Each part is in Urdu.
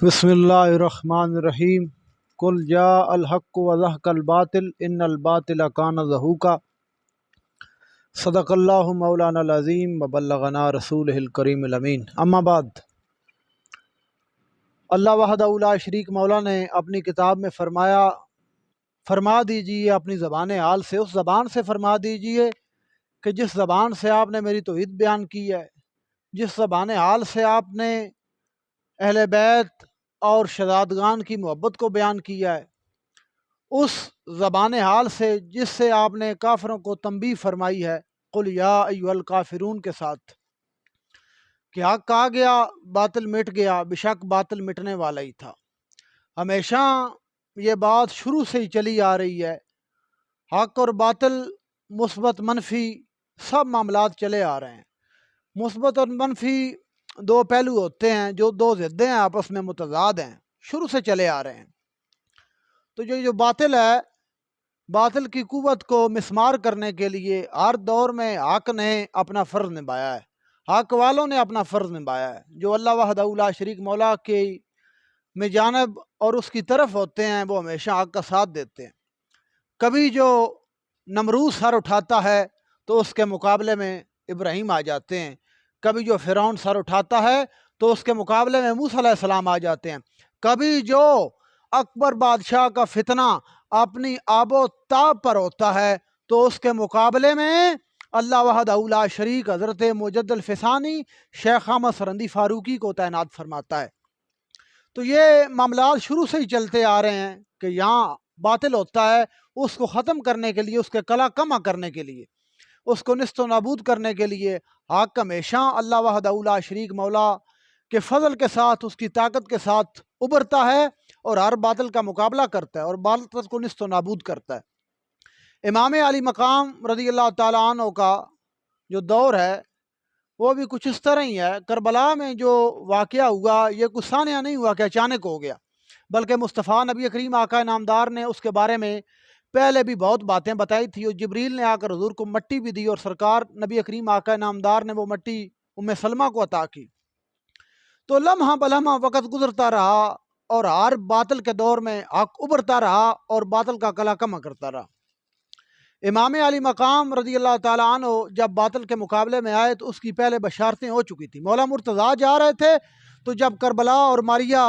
بسم اللہ الرحمن الرحیم قل جاء الحق وزهق الباطل ان الباطل کان زہوقا صدق اللہ مولانا العظیم وبلغنا رسولہ الکریم الامین اما بعد۔ اللہ وحدہ لا شریک مولا نے اپنی کتاب میں فرما دیجئے اپنی زبان حال سے، اس زبان سے فرما دیجئے کہ جس زبان سے آپ نے میری توحید بیان کی ہے، جس زبان حال سے آپ نے اہل بیت اور شہزادگان کی محبت کو بیان کیا ہے، اس زبان حال سے جس سے آپ نے کافروں کو تنبیہ فرمائی ہے، قل یا ایھا الکافرون کے ساتھ، کہ حق آ گیا باطل مٹ گیا، بے شک باطل مٹنے والا ہی تھا۔ ہمیشہ یہ بات شروع سے ہی چلی آ رہی ہے، حق اور باطل، مثبت منفی سب معاملات چلے آ رہے ہیں۔ مثبت اور منفی دو پہلو ہوتے ہیں، جو دو ضدیں ہیں آپس میں متضاد ہیں، شروع سے چلے آ رہے ہیں۔ تو جو باطل ہے، باطل کی قوت کو مسمار کرنے کے لیے ہر دور میں حق نے اپنا فرض نبھایا ہے، حق والوں نے اپنا فرض نبھایا ہے۔ جو اللہ وحدہ لا شریک مولا کے میں جانب اور اس کی طرف ہوتے ہیں، وہ ہمیشہ حق کا ساتھ دیتے ہیں۔ کبھی جو نمرود سر اٹھاتا ہے تو اس کے مقابلے میں ابراہیم آ جاتے ہیں، کبھی جو فرعون سر اٹھاتا ہے تو اس کے مقابلے میں موسیٰ علیہ السلام آ جاتے ہیں، کبھی جو اکبر بادشاہ کا فتنہ اپنی آب و تاب پر ہوتا ہے تو اس کے مقابلے میں اللہ وحدہ لا شریک حضرت مجد الفسانی شیخ احمد سرندی فاروقی کو تعینات فرماتا ہے۔ تو یہ معاملات شروع سے ہی چلتے آ رہے ہیں کہ یہاں باطل ہوتا ہے، اس کو ختم کرنے کے لیے، اس کے کلا کما کرنے کے لیے، اس کو نست و نابود کرنے کے لیے حق ہمیشہ اللہ وحدہ لا شریک مولا کے فضل کے ساتھ، اس کی طاقت کے ساتھ ابھرتا ہے اور ہر باطل کا مقابلہ کرتا ہے اور باطل کو نست و نابود کرتا ہے۔ امام علی مقام رضی اللہ تعالیٰ عنہ کا جو دور ہے وہ بھی کچھ اس طرح ہی ہے۔ کربلا میں جو واقعہ ہوا یہ کچھ ثانیہ نہیں ہوا کہ اچانک ہو گیا، بلکہ مصطفیٰ نبی کریم آقا نامدار نے اس کے بارے میں پہلے بھی بہت باتیں بتائی تھی، اور جبریل نے آ کر حضور کو مٹی بھی دی اور سرکار نبی کریم آقا نامدار نے وہ مٹی ام سلمہ کو عطا کی۔ تو لمحہ بلمحہ وقت گزرتا رہا اور ہر باطل کے دور میں حق ابھرتا رہا اور باطل کا کلا کما کرتا رہا۔ امام علی مقام رضی اللہ تعالیٰ عنہ جب باطل کے مقابلے میں آئے تو اس کی پہلے بشارتیں ہو چکی تھیں۔ مولا مرتضیٰ جا رہے تھے تو جب کربلا اور ماریا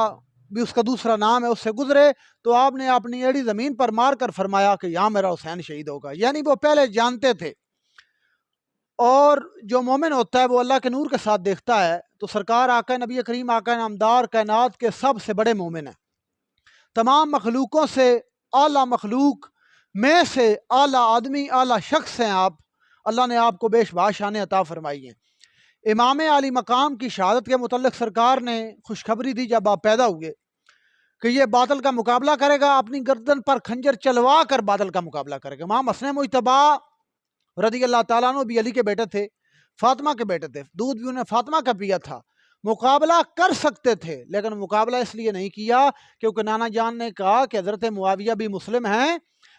بھی اس کا دوسرا نام ہے اس سے گزرے تو آپ نے اپنی ایڑی زمین پر مار کر فرمایا کہ یہاں میرا حسین شہید ہوگا، یعنی وہ پہلے جانتے تھے۔ اور جو مومن ہوتا ہے وہ اللہ کے نور کے ساتھ دیکھتا ہے، تو سرکار آقا نبی کریم آقا نامدار کائنات کے سب سے بڑے مومن ہیں، تمام مخلوقوں سے اعلیٰ مخلوق میں سے اعلیٰ آدمی، اعلیٰ شخص ہیں آپ، اللہ نے آپ کو بے شمار شانیں عطا فرمائی ہیں۔ امام علی مقام کی شہادت کے متعلق سرکار نے خوشخبری دی جب آپ پیدا ہوئے کہ یہ باطل کا مقابلہ کرے گا، اپنی گردن پر خنجر چلوا کر باطل کا مقابلہ کرے گا۔ امام حسن مجتبی رضی اللہ تعالیٰ عنہ بھی علی کے بیٹے تھے، فاطمہ کے بیٹے تھے، دودھ بھی انہیں فاطمہ کا پیا تھا، مقابلہ کر سکتے تھے لیکن مقابلہ اس لیے نہیں کیا کیونکہ نانا جان نے کہا کہ حضرت معاویہ بھی مسلم ہیں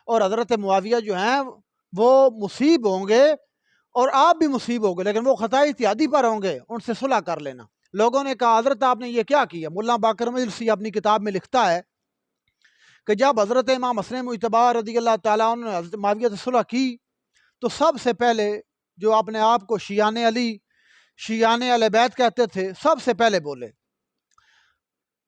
اور حضرت معاویہ جو ہیں وہ مصیب ہوں گے اور آپ بھی مصیب ہوں گے، لیکن وہ خطائی اتحادی پر ہوں گے، ان سے صلح کر لینا۔ لوگوں نے کہا حضرت آپ نے یہ کیا کیا؟ ملا باقر مجلسی اپنی کتاب میں لکھتا ہے کہ جب حضرت امام حسن مجتبی رضی اللہ تعالیٰ عنہ نے حضرت معاویہ سے صلح کی تو سب سے پہلے جو اپنے آپ کو شیعان علی، شیعان اہل بیت کہتے تھے، سب سے پہلے بولے۔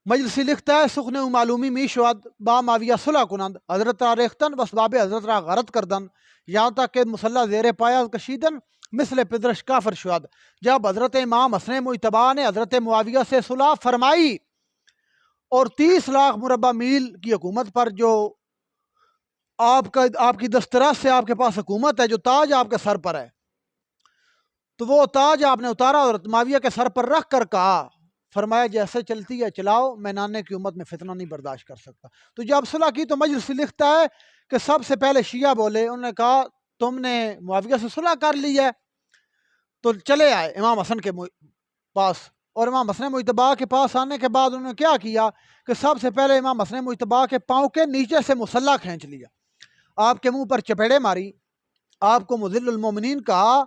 مجلسی لکھتا ہے سخن معلومی می شواد با معاویہ صلح کنند حضرت را ریختن بسباب حضرت را غارت کردن یہاں تک کہ مسلح زیر پایا کشیدن مثل پدرش کافر شواد۔ جب حضرت امام حسن مجتبی نے حضرت معاویہ سے صلح فرمائی اور 30 لاکھ مربع میل کی حکومت پر جو آپ کی دسترس سے آپ کے پاس حکومت ہے، جو تاج آپ کے سر پر ہے، تو وہ تاج آپ نے اتارا اور معاویہ کے سر پر رکھ کر کہا، فرمایا جیسے چلتی ہے چلاؤ، میں نانے کی امت میں فتنہ نہیں برداشت کر سکتا۔ تو جب صلح کی تو مجلسی لکھتا ہے کہ سب سے پہلے شیعہ بولے، انہوں نے کہا تم نے معاویہ سے صلح کر لی ہے، تو چلے آئے امام حسن کے پاس، اور امام حسن مجتبی کے پاس آنے کے بعد انہوں نے کیا کیا کہ سب سے پہلے امام حسن مجتبی کے پاؤں کے نیچے سے مسلح کھینچ لیا، آپ کے منہ پر چپیڑے ماری، آپ کو مذل المومنین کہا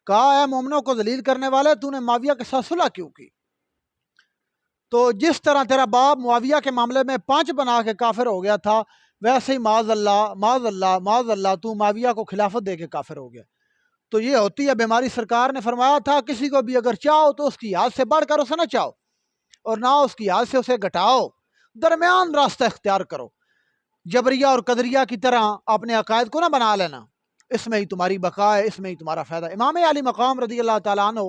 اے مومنوں کو ذلیل کرنے والے، تو نے معاویہ کے ساتھ صلح کیوں کی؟ تو جس طرح تیرا باپ معاویہ کے معاملے میں 5 بنا کے کافر ہو گیا تھا، ویسے ہی معاذ اللہ معاذ اللہ معاذ اللہ تو معاویہ کو خلافت دے کے کافر ہو گیا۔ تو یہ ہوتی ہے بیماری۔ سرکار نے فرمایا تھا کسی کو بھی اگر چاہو تو اس کی یاد سے بڑھ کر اسے نہ چاہو، اور نہ اس کی یاد سے اسے گھٹاؤ، درمیان راستہ اختیار کرو۔ جبریہ اور قدریہ کی طرح اپنے عقائد کو نہ بنا لینا، اس میں ہی تمہاری بقا ہے، اس میں ہی تمہارا فائدہ۔ امام علی مقام رضی اللہ تعالیٰ عنہ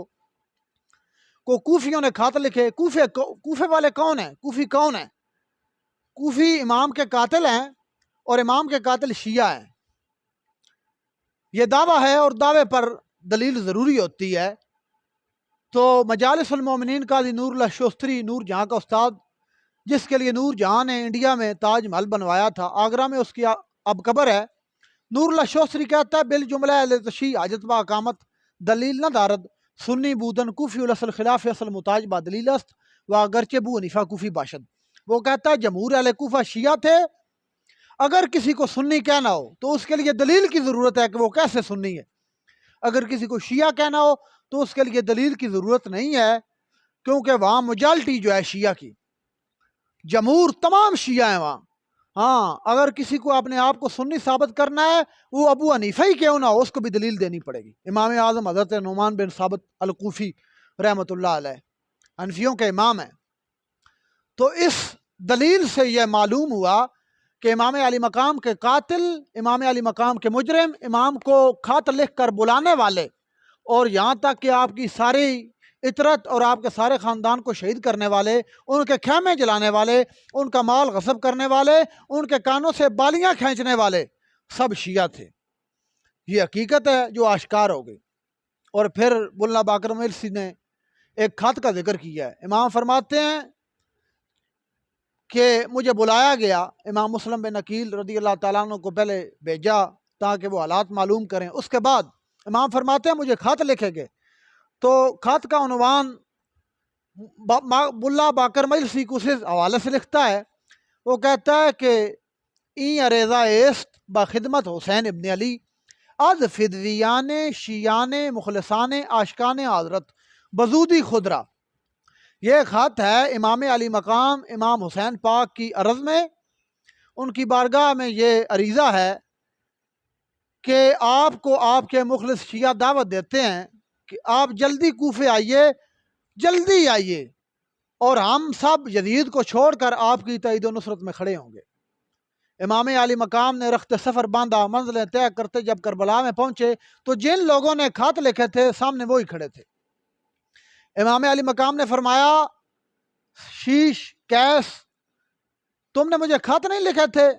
کو کوفیوں نے خط لکھے۔ کوفے والے کون ہیں؟ کوفی کون ہیں؟ کوفی امام کے قاتل ہیں، اور امام کے قاتل شیعہ ہیں۔ یہ دعویٰ ہے، اور دعوے پر دلیل ضروری ہوتی ہے۔ تو مجالس المومنین قاضی نور اللہ شوستری، نور جہاں کا استاد، جس کے لیے نور جہاں نے انڈیا میں تاج محل بنوایا تھا، آگرہ میں اس کی اب قبر ہے۔ نور اللہ شوستری کہتا ہے بالجملہ اہل تشیع حاجت با اقامت دلیل نہ دارد، سنی بودن کوفی الاصل خلاف اصل متاج با دلیل است و اگرچہ بو حنیفہ کوفی باشد۔ وہ کہتا ہے جمہور اہل کوفہ شیعہ تھے، اگر کسی کو سنی کہنا ہو تو اس کے لیے دلیل کی ضرورت ہے کہ وہ کیسے سنی ہے۔ اگر کسی کو شیعہ کہنا ہو تو اس کے لیے دلیل کی ضرورت نہیں ہے، کیونکہ وہاں میجارٹی جو ہے شیعہ کی، جمہور تمام شیعہ ہیں وہاں۔ ہاں، اگر کسی کو اپنے آپ کو سنی ثابت کرنا ہے، وہ ابو حنیفہ ہی کیوں نہ ہو، اس کو بھی دلیل دینی پڑے گی۔ امام اعظم حضرت نعمان بن ثابت الکوفی رحمۃ اللہ علیہ حنفیوں کے امام ہیں۔ تو اس دلیل سے یہ معلوم ہوا کہ امام علی مقام کے قاتل، امام علی مقام کے مجرم، امام کو خط لکھ کر بلانے والے، اور یہاں تک کہ آپ کی ساری عطرت اور آپ کے سارے خاندان کو شہید کرنے والے، ان کے خیمے جلانے والے، ان کا مال غصب کرنے والے، ان کے کانوں سے بالیاں کھینچنے والے، سب شیعہ تھے۔ یہ حقیقت ہے جو آشکار ہو گئی۔ اور پھر ملا باقر مرسی نے ایک خط کا ذکر کیا ہے۔ امام فرماتے ہیں کہ مجھے بلایا گیا، امام مسلم بن عقیل رضی اللہ تعالیٰ عنہ کو پہلے بھیجا تاکہ وہ حالات معلوم کریں۔ اس کے بعد امام فرماتے ہیں مجھے خط لکھے گئے، تو خط کا عنوان ملا باقر مجلسی کو اس حوالے سے لکھتا ہے۔ وہ کہتا ہے کہ این عریضہ ایست با خدمت حسین ابن علی از فدویان شیعان مخلصان عاشقان حضرت بزودی خدرہ۔ یہ خط ہے امام علی مقام امام حسین پاک کی عرض میں، ان کی بارگاہ میں یہ عریضہ ہے کہ آپ کو آپ کے مخلص شیعہ دعوت دیتے ہیں کہ آپ جلدی کوفے آئیے، جلدی آئیے، اور ہم سب یزید کو چھوڑ کر آپ کی تائید و نصرت میں کھڑے ہوں گے۔ امام علی مقام نے رخت سفر باندھا، منزلیں طے کرتے جب کربلا میں پہنچے تو جن لوگوں نے خط لکھے تھے سامنے وہی کھڑے تھے۔ امام علی مقام نے فرمایا شیش کیس تم نے مجھے خط نہیں لکھے تھے؟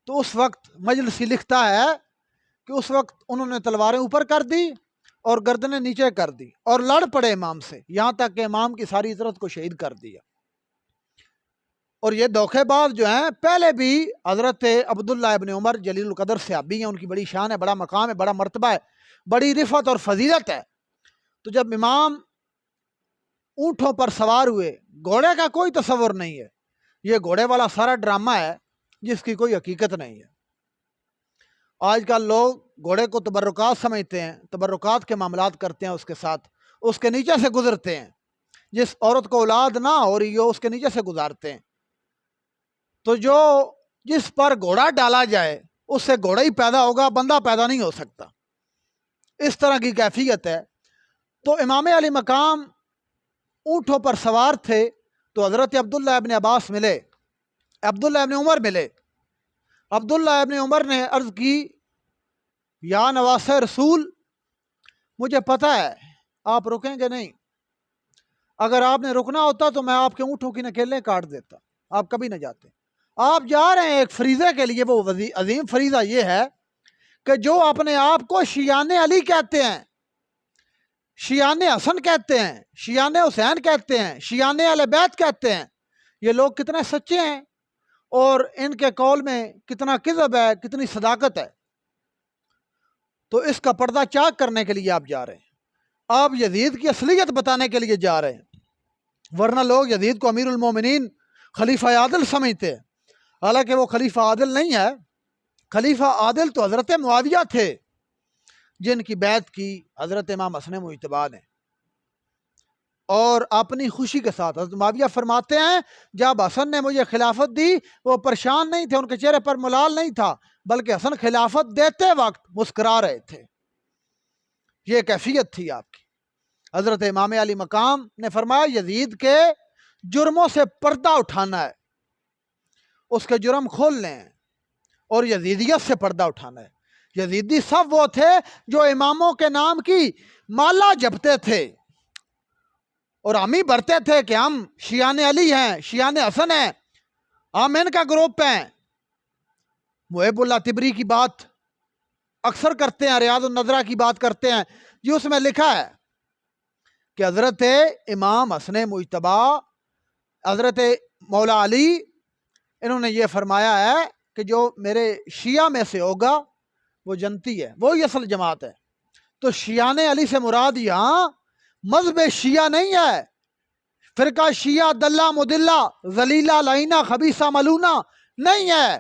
تو اس وقت مجلسی لکھتا ہے کہ اس وقت انہوں نے تلواریں اوپر کر دی اور گردنیں نیچے کر دی اور لڑ پڑے امام سے، یہاں تک کہ امام کی ساری عزت کو شہید کر دیا۔ اور یہ دھوکے باز جو ہیں پہلے بھی حضرت عبداللہ ابن عمر جلیل القدر صحابی ہیں، ان کی بڑی شان ہے، بڑا مقام ہے، بڑا مرتبہ ہے، بڑی رفعت اور فضیلت ہے۔ تو جب امام اونٹوں پر سوار ہوئے، گھوڑے کا کوئی تصور نہیں ہے، یہ گھوڑے والا سارا ڈرامہ ہے جس کی کوئی حقیقت نہیں ہے۔ آج کل لوگ گھوڑے کو تبرکات سمجھتے ہیں، تبرکات کے معاملات کرتے ہیں، اس کے ساتھ اس کے نیچے سے گزرتے ہیں، جس عورت کو اولاد نہ ہو رہی ہو اس کے نیچے سے گزارتے ہیں۔ تو جس پر گھوڑا ڈالا جائے اس سے گھوڑا ہی پیدا ہوگا، بندہ پیدا نہیں ہو سکتا، اس طرح کی کیفیت ہے۔ تو امام علی مقام اونٹوں پر سوار تھے تو حضرت عبداللہ ابن عباس ملے، عبداللہ ابن عمر ملے۔ عبداللہ ابن عمر نے عرض کی یا نواسہ رسول، مجھے پتہ ہے آپ رکیں گے نہیں، اگر آپ نے رکنا ہوتا تو میں آپ کے اونٹوں کی نکیلیں کاٹ دیتا، آپ کبھی نہ جاتے۔ آپ جا رہے ہیں ایک فریضے کے لیے، وہ عظیم فریضہ یہ ہے کہ جو اپنے آپ کو شیعان علی کہتے ہیں، شیعان حسن کہتے ہیں، شیعان حسین کہتے ہیں، شیعان اہل بیت کہتے ہیں، یہ لوگ کتنے سچے ہیں اور ان کے قول میں کتنا کذب ہے، کتنی صداقت ہے۔ تو اس کا پردہ چاک کرنے کے لیے آپ جا رہے ہیں، آپ یزید کی اصلیت بتانے کے لیے جا رہے ہیں، ورنہ لوگ یزید کو امیر المومنین خلیفہ عادل سمجھتے ہیں، حالانکہ وہ خلیفہ عادل نہیں ہے۔ خلیفہ عادل تو حضرت معاویہ تھے جن کی بیعت کی حضرت امام حسن مجتبی نے۔ اور اپنی خوشی کے ساتھ. حضرت معاویہ فرماتے ہیں جب حسن نے مجھے خلافت دی وہ پریشان نہیں تھے، ان کے چہرے پر ملال نہیں تھا، بلکہ حسن خلافت دیتے وقت مسکرا رہے تھے. یہ کیفیت تھی آپ کی. حضرت امام علی مقام نے فرمایا یزید کے جرموں سے پردہ اٹھانا ہے، اس کے جرم کھول لیں، اور یزیدیت سے پردہ اٹھانا ہے. یزیدی سب وہ تھے جو اماموں کے نام کی مالا جپتے تھے اور ہم ہی بڑھتے تھے کہ ہم شیعان علی ہیں، شیعان حسن ہیں، ہم ان کا گروپ ہیں. محب اللہ تبری کی بات اکثر کرتے ہیں، ریاض النظرہ کی بات کرتے ہیں جی، اس میں لکھا ہے کہ حضرت امام حسن مجتبی، حضرت مولا علی، انہوں نے یہ فرمایا ہے کہ جو میرے شیعہ میں سے ہوگا وہ جنتی ہے، وہی اصل جماعت ہے. تو شیعان علی سے مراد یہاں مذہب شیعہ نہیں ہے، فرقہ شیعہ دلہ مدلہ ذلیلہ لعینہ خبیثہ ملونہ نہیں ہے.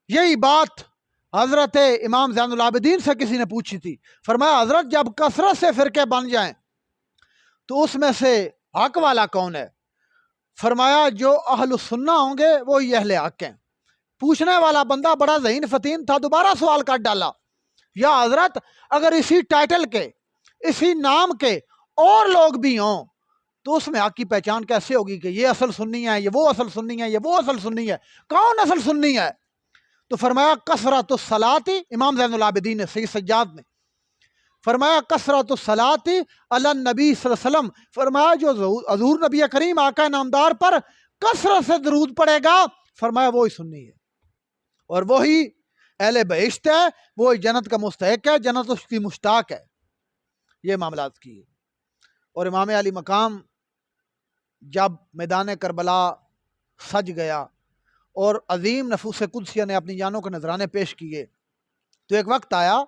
یہی بات حضرت امام زین العابدین سے کسی نے پوچھی تھی. فرمایا حضرت جب کثرت سے فرقے بن جائیں تو اس میں سے حق والا کون ہے؟ فرمایا جو اہل السنہ ہوں گے وہی اہل حق ہیں. پوچھنے والا بندہ بڑا ذہین فتین تھا، دوبارہ سوال کر ڈالا، یا حضرت اگر اسی ٹائٹل کے، اسی نام کے اور لوگ بھی ہوں تو اس میں حق کی پہچان کیسے ہوگی کہ یہ اصل سنی ہے، یہ وہ اصل سنی ہے، یہ وہ اصل سنی ہے؟ کون اصل سنی ہے؟ تو فرمایا کثرت الصلاۃ، امام زین العابدین نے، سید سجاد نے فرمایا کثرت الصلاۃ علی النبی صلی اللہ علیہ وسلم، فرمایا جو حضور نبی کریم آقا نامدار پر کثرت سے درود پڑے گا، فرمایا وہی سنی ہے اور وہی اہل بہشت ہے، وہی جنت کا مستحق ہے، جنت اس کی مشتاق ہے. یہ معاملات کی. اور امام علی مقام جب میدان کربلا سج گیا اور عظیم نفوس قدسیہ نے اپنی جانوں کے نذرانے پیش کیے، تو ایک وقت آیا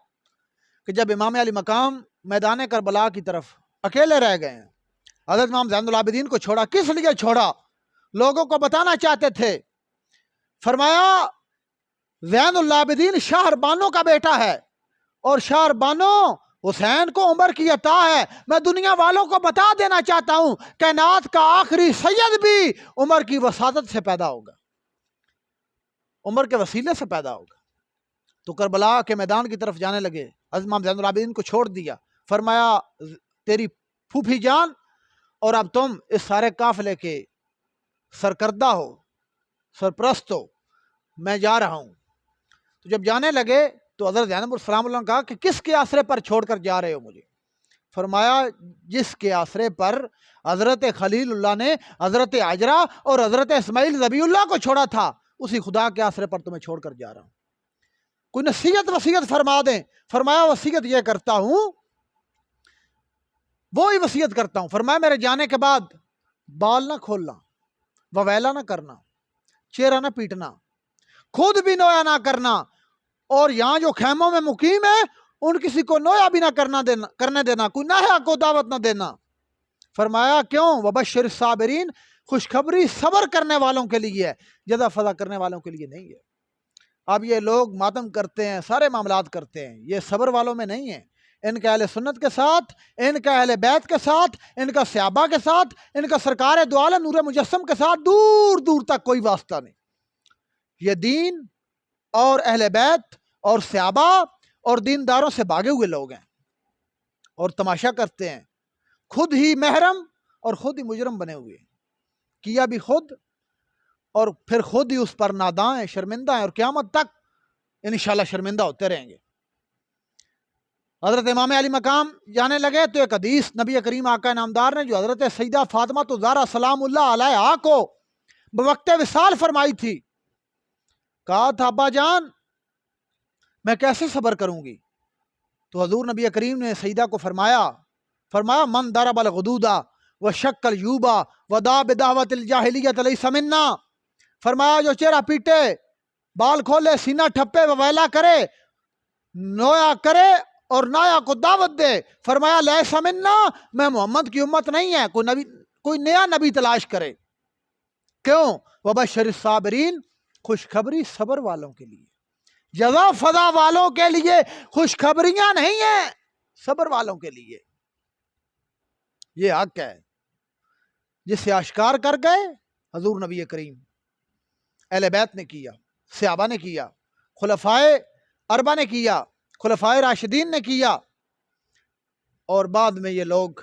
کہ جب امام علی مقام میدان کربلا کی طرف اکیلے رہ گئے ہیں. حضرت امام زین العابدین کو چھوڑا، کس لیے چھوڑا؟ لوگوں کو بتانا چاہتے تھے. فرمایا زین العابدین شاہ بانو کا بیٹا ہے اور شاہ بانو حسین کو عمر کی عطا ہے. میں دنیا والوں کو بتا دینا چاہتا ہوں کائنات کا آخری سید بھی عمر کی وساطت سے پیدا ہوگا، عمر کے وسیلے سے پیدا ہوگا. تو کربلا کے میدان کی طرف جانے لگے. حضرت امام زین العابدین کو چھوڑ دیا. فرمایا تیری پھوپھی جان اور اب تم اس سارے قافلے کے سرکردہ ہو، سرپرست ہو، میں جا رہا ہوں. تو جب جانے لگے تو حضرت زینب السلام اللہ نے کہا کہ کس کے آسرے پر چھوڑ کر جا رہے ہو مجھے؟ فرمایا جس کے آسرے پر حضرت خلیل اللہ نے حضرت حجرہ اور حضرت اسماعیل ذبیح اللہ کو چھوڑا تھا، اسی خدا کے آسرے پر تمہیں چھوڑ کر جا رہا ہوں. کوئی نصیحت وصیت فرما دیں. فرمایا وصیت یہ کرتا ہوں، وہی وصیت کرتا ہوں. فرمایا میرے جانے کے بعد بال نہ کھولنا، وویلا نہ کرنا، چہرہ نہ پیٹنا، خود بھی نویا نہ کرنا، اور یہاں جو خیموں میں مقیم ہے ان کسی کو نویا بھی نہ کرنے دینا، کوئی ناحیا کو دعوت نہ دینا. فرمایا کیوں؟ وبشر الصابرین، خوشخبری صبر کرنے والوں کے لیے ہے، جزا فضا کرنے والوں کے لیے نہیں ہے. اب یہ لوگ ماتم کرتے ہیں، سارے معاملات کرتے ہیں، یہ صبر والوں میں نہیں ہیں. ان کا اہل سنت کے ساتھ، ان کا اہل بیت کے ساتھ، ان کا صحابہ کے ساتھ، ان کا سرکار دو عالم نور مجسم کے ساتھ دور دور تک کوئی واسطہ نہیں. یہ دین اور اہل بیت اور صحابہ اور دینداروں سے بھاگے ہوئے لوگ ہیں اور تماشا کرتے ہیں، خود ہی محرم اور خود ہی مجرم بنے ہوئے، کیا بھی خود اور پھر خود ہی اس پر ناداں ہیں، شرمندہ ہیں، اور قیامت تک انشاءاللہ شرمندہ ہوتے رہیں گے. حضرت امام علی مقام جانے لگے تو ایک حدیث نبی کریم آقا نامدار نے جو حضرت سیدہ فاطمہ الزہرا سلام اللہ علیہا کو بوقت وصال فرمائی تھی، کہا تھا ابا جان میں کیسے صبر کروں گی؟ تو حضور نبی کریم نے سیدہ کو فرمایا من ضرب الغدودا وشق الجوبا ودعا بدعوت الجاہلیت لیس منا. فرمایا جو چہرہ پیٹے، بال کھولے، سینہ ٹھپے، وویلا کرے، نویا کرے اور نایا کو دعوت دے، فرمایا لیس منا، میں محمد کی امت نہیں ہے. کوئی نیا نبی تلاش کرے. کیوں؟ وبشر الصابرین، خوشخبری صبر والوں کے لیے، جزا فضا والوں کے لیے خوشخبریاں نہیں ہیں، صبر والوں کے لیے. یہ حق ہے. جسے اشکار کر گئے حضور نبی کریم، اہل بیت نے کیا، صحابہ نے کیا، خلفائے اربعہ نے کیا، خلفائے راشدین نے کیا، اور بعد میں یہ لوگ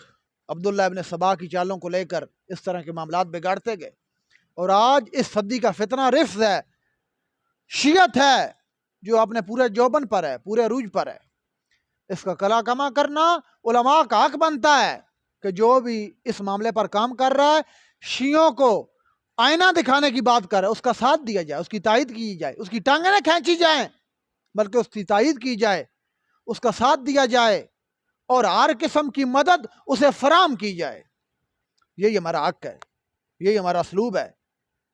عبداللہ ابن سبا کی چالوں کو لے کر اس طرح کے معاملات بگاڑتے گئے، اور آج اس صدی کا فتنہ رفض ہے، شیعت ہے، جو اپنے پورے جوبن پر ہے، پورے عروج پر ہے۔ اس کا کلا کما کرنا علماء کا حق بنتا ہے کہ جو بھی اس معاملے پر کام کر رہا ہے، شیعوں کو آئینہ دکھانے کی بات کر رہا ہے، اس کا ساتھ دیا جائے، اس کی تائید کی جائے، اس کی ٹانگیں نہ کھینچی جائیں بلکہ اس کی تائید کی جائے، اس کا ساتھ دیا جائے، اور ہر قسم کی مدد اسے فراہم کی جائے۔ یہی ہمارا حق ہے، یہی ہمارا اسلوب ہے،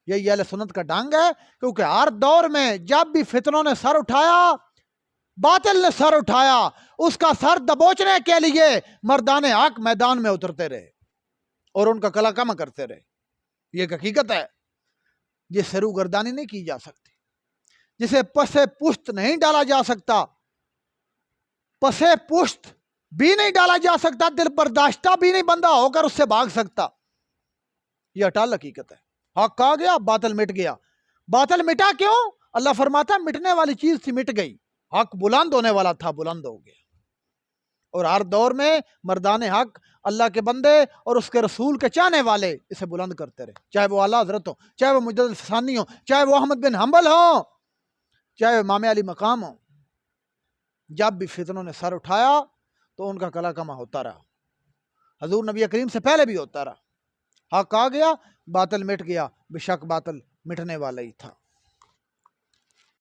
یہی اہل سنت کا ڈھنگ ہے، کیونکہ ہر دور میں جب بھی فتنوں نے سر اٹھایا، باطل نے سر اٹھایا، اس کا سر دبوچنے کے لیے مردان حق میدان میں اترتے رہے اور ان کا کلا کما کرتے رہے۔ یہ ایک حقیقت ہے جس سے روگردانی نہیں کی جا سکتی، جسے پسے پشت نہیں ڈالا جا سکتا، پسے پشت بھی نہیں ڈالا جا سکتا، دل برداشتہ بھی نہیں بندہ ہو کر اس سے بھاگ سکتا۔ یہ اٹل حقیقت ہے۔ حق آ گیا، باطل مٹ گیا۔ باطل مٹا کیوں؟ اللہ فرماتا مٹنے والی چیز تھی، مٹ گئی۔ حق بلند ہونے والا تھا، بلند ہو گیا۔ اور ہر دور میں مردان حق، اللہ کے بندے اور اس کے رسول کے چاہنے والے اسے بلند کرتے رہے، چاہے وہ اعلیٰ حضرت ہو، چاہے وہ مجدد الفسانی ہو، چاہے وہ احمد بن حنبل ہو، چاہے وہ امام علی مقام ہو۔ جب بھی فتنوں نے سر اٹھایا تو ان کا کلا کما ہوتا رہا، حضور نبی کریم سے پہلے بھی ہوتا رہا۔ حق آ گیا، باطل مٹ گیا، بے شک باطل مٹنے والا ہی تھا۔